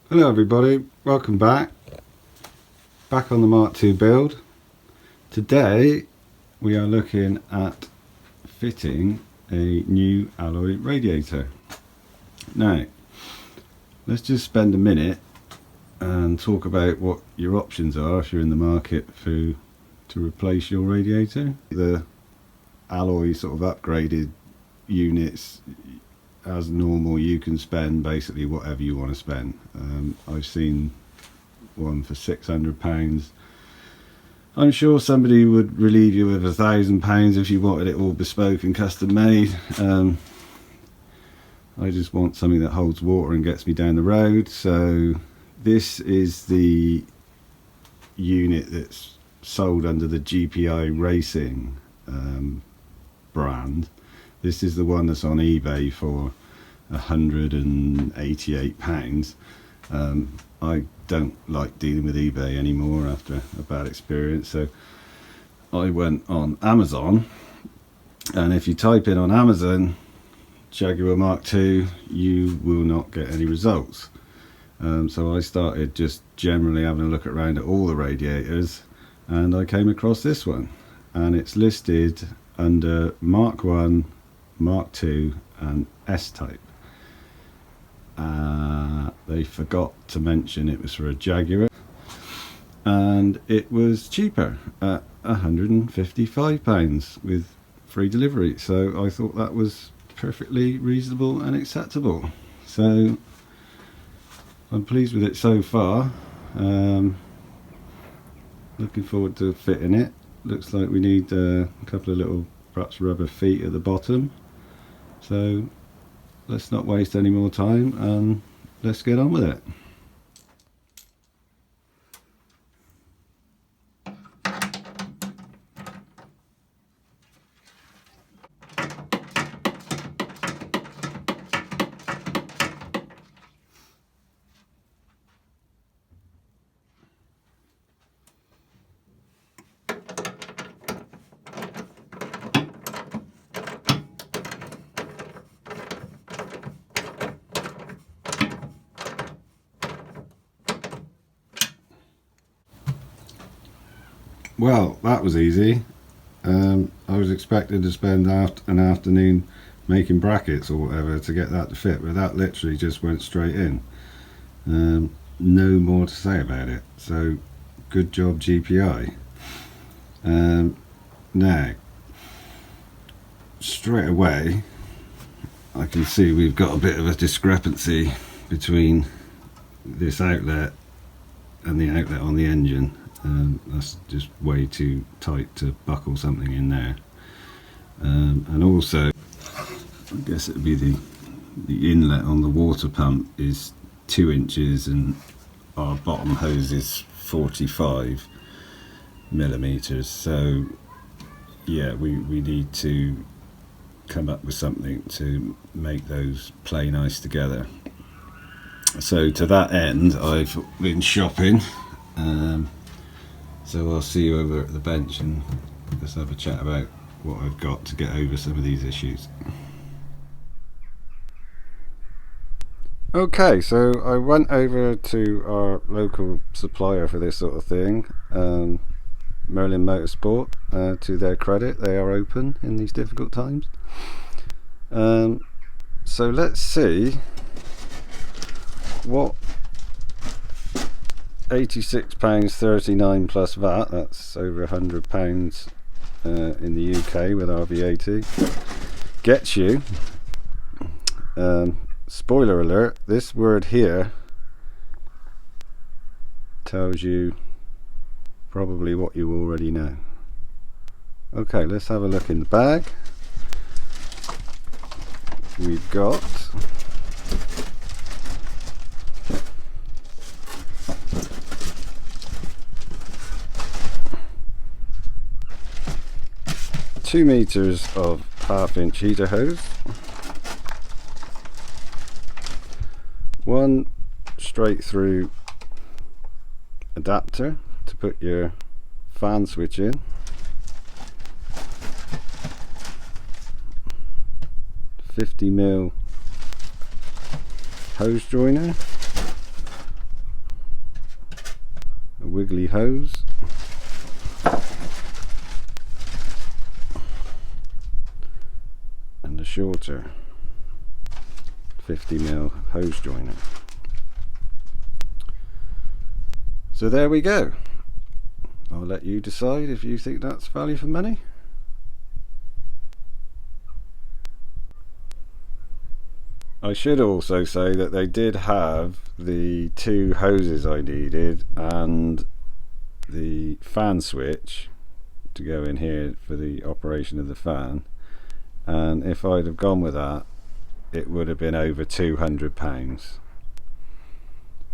Hello everybody, welcome back on the Mark II build. Today we are looking at fitting a new alloy radiator. Now let's just spend a minute and talk about what your options are if you're in the market to replace your radiator. The alloy sort of upgraded units, as normal, you can spend basically whatever you want to spend. I've seen one for £600. I'm sure somebody would relieve you with £1,000 if you wanted it all bespoke and custom made. I just want something that holds water and gets me down the road. So this is the unit that's sold under the GPI Racing brand. This is the one that's on eBay for £188. I don't like dealing with eBay anymore after a bad experience, so I went on Amazon, and if you type in on Amazon Jaguar Mark II, you will not get any results. So I started just generally having a look around at all the radiators, and I came across this one, and it's listed under Mark I, Mark II and S-Type. They forgot to mention it was for a Jaguar, and it was cheaper at £155 with free delivery, so I thought that was perfectly reasonable and acceptable. So I'm pleased with it so far. Looking forward to fitting it. Looks like we need a couple of little perhaps rubber feet at the bottom, so let's not waste any more time and let's get on with it. Well, that was easy. I was expecting to spend an afternoon making brackets or whatever to get that to fit, but that literally just went straight in. No more to say about it, so good job GPI. Now straight away I can see we've got a bit of a discrepancy between this outlet and the outlet on the engine. That's just way too tight to buckle something in there, and also I guess it would be the inlet on the water pump is 2 inches and our bottom hose is 45 millimeters, so yeah, we need to come up with something to make those play nice together. So to that end I've been shopping, so I'll see you over at the bench and let's have a chat about what I've got to get over some of these issues. Okay, so I went over to our local supplier for this sort of thing, Merlin Motorsport. To their credit, they are open in these difficult times. So let's see what £86.39 plus VAT, that's over £100 in the UK with our VAT, gets you. Spoiler alert, this word here tells you probably what you already know. Okay, let's have a look in the bag. We've got two meters of 1/2-inch heater hose, one straight through adapter to put your fan switch in, 50mm hose joiner, wiggly hose. And the shorter 50mm hose joiner. So there we go. I'll let you decide if you think that's value for money. I should also say that they did have the 2 hoses I needed and the fan switch to go in here for the operation of the fan, and if I'd have gone with that it would have been over £200.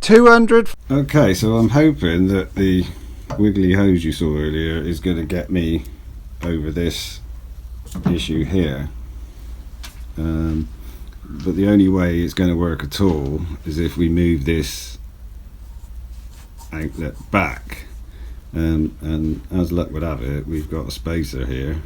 200. Okay, so I'm hoping that the wiggly hose you saw earlier is going to get me over this issue here, but the only way it's going to work at all is if we move this outlet back, and as luck would have it, we've got a spacer here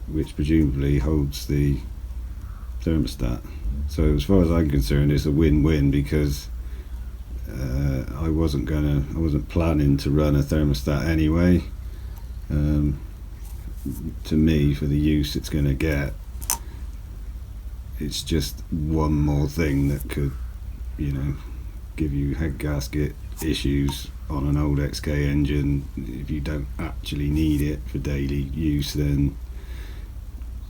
which presumably holds the thermostat. So as far as I'm concerned, it's a win-win, because I wasn't planning to run a thermostat anyway. To me, for the use it's going to get, it's just one more thing that could, you know, give you head gasket issues on an old XK engine. If you don't actually need it for daily use, then,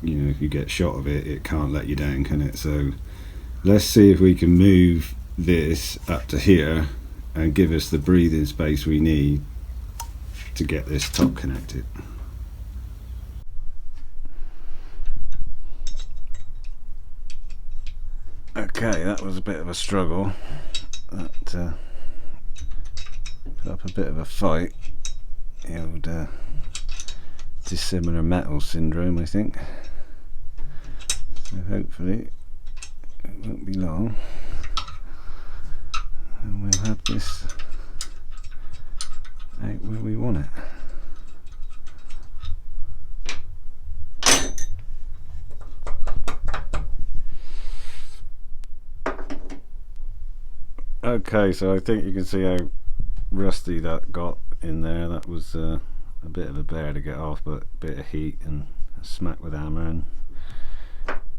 you know, if you get shot of it, it can't let you down, can it? So let's see if we can move this up to here and give us the breathing space we need to get this top connected. Okay, that was a bit of a struggle. That put up a bit of a fight. The old dissimilar metal syndrome, I think. So hopefully it won't be long and we'll have this out where we want it. Okay, so I think you can see how rusty that got in there. That was a bit of a bear to get off, but a bit of heat and a smack with a hammer and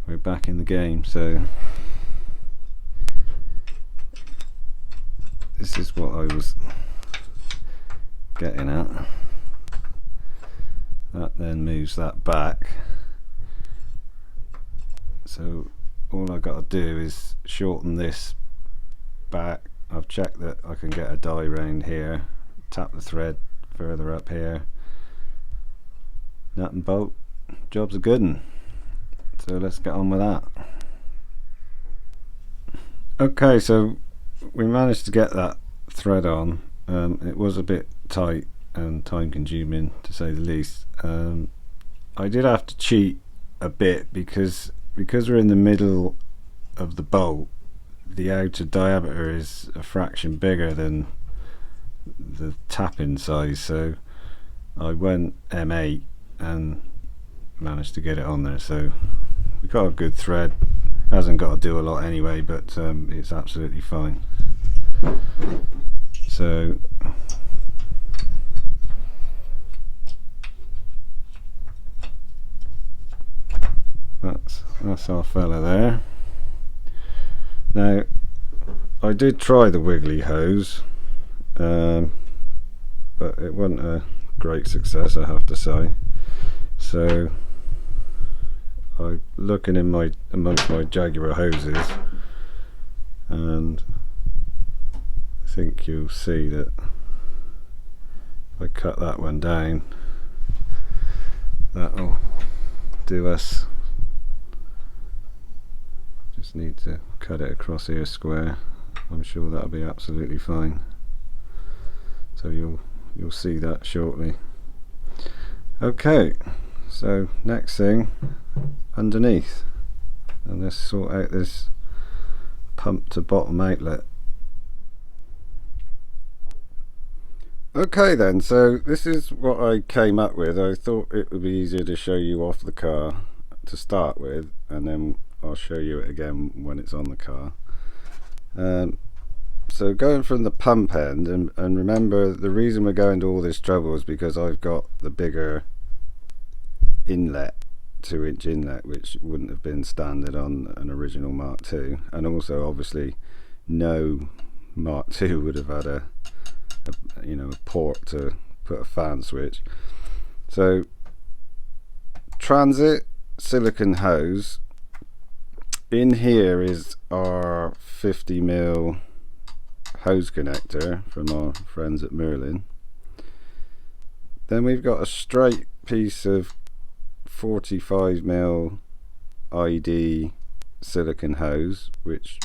we're back in the game. So this is what I was getting at. That then moves that back, so all I got to do is shorten this back. I've checked that I can get a die round here, tap the thread further up here, nut and bolt, job's a good one. So let's get on with that. Okay, so we managed to get that thread on. It was a bit tight and time consuming, to say the least. I did have to cheat a bit because we're in the middle of the bolt. The outer diameter is a fraction bigger than the tapping size, so I went M8 and managed to get it on there. So we got a good thread. Hasn't got to do a lot anyway, but it's absolutely fine. So that's our fella there. Now I did try the wiggly hose, but it wasn't a great success, I have to say. So I'm looking in amongst my Jaguar hoses, and I think you'll see that if I cut that one down, that'll do us. Just need to cut it across here square. I'm sure that'll be absolutely fine. So you'll see that shortly. Okay, so next thing, underneath, and let's sort out this pump to bottom outlet. Okay then, so this is what I came up with. I thought it would be easier to show you off the car to start with, and then I'll show you it again when it's on the car. So going from the pump end, and remember the reason we're going to all this trouble is because I've got the bigger inlet, 2-inch inlet, which wouldn't have been standard on an original Mark II, and also obviously no Mark II would have had a port to put a fan switch. So transit silicone hose. In here is our 50mm hose connector from our friends at Merlin. Then we've got a straight piece of 45mm ID silicone hose, which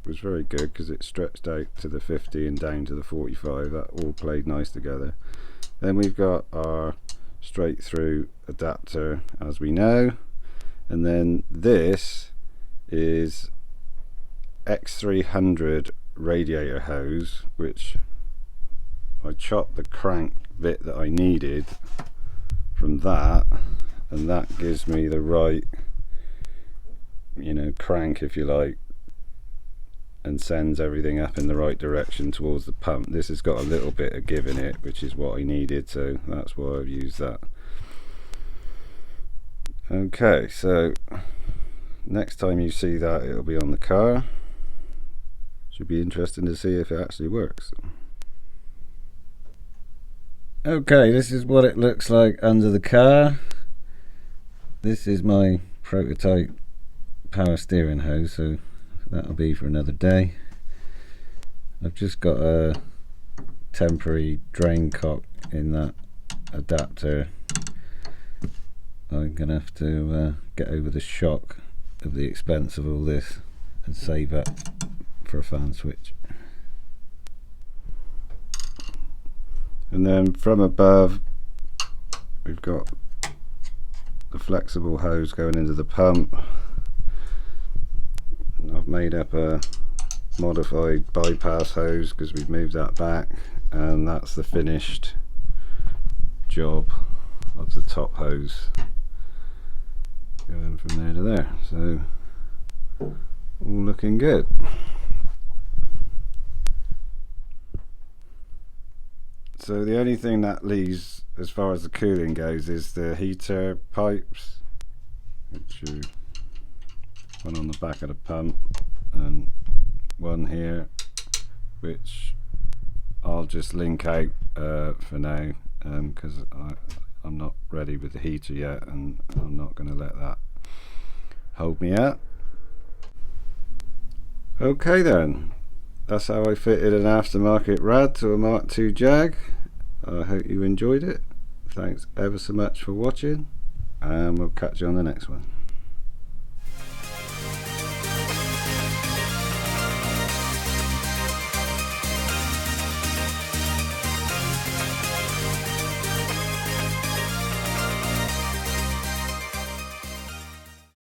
was very good because it stretched out to the 50 and down to the 45. That all played nice together. Then we've got our straight through adapter, as we know, and then this is X300 radiator hose, which I chopped the crank bit that I needed from that, and that gives me the right crank, if you like, and sends everything up in the right direction towards the pump. This has got a little bit of give in it, which is what I needed, so that's why I've used that. Okay, so next time you see that, it'll be on the car. Should be interesting to see if it actually works. Okay, this is what it looks like under the car. This is my prototype power steering hose, so that'll be for another day. I've just got a temporary drain cock in that adapter. I'm gonna have to get over the shock of the expense of all this and save up for a fan switch. And then from above we've got the flexible hose going into the pump. And I've made up a modified bypass hose because we've moved that back, and that's the finished job of the top hose going from there to there. So all looking good. So the only thing that leaves as far as the cooling goes is the heater pipes, which are one on the back of the pump and one here, which I'll just link out for now, because I'm not ready with the heater yet, and I'm not going to let that hold me out. Okay then, that's how I fitted an aftermarket rad to a Mark II Jag. I hope you enjoyed it. Thanks ever so much for watching, and we'll catch you on the next one.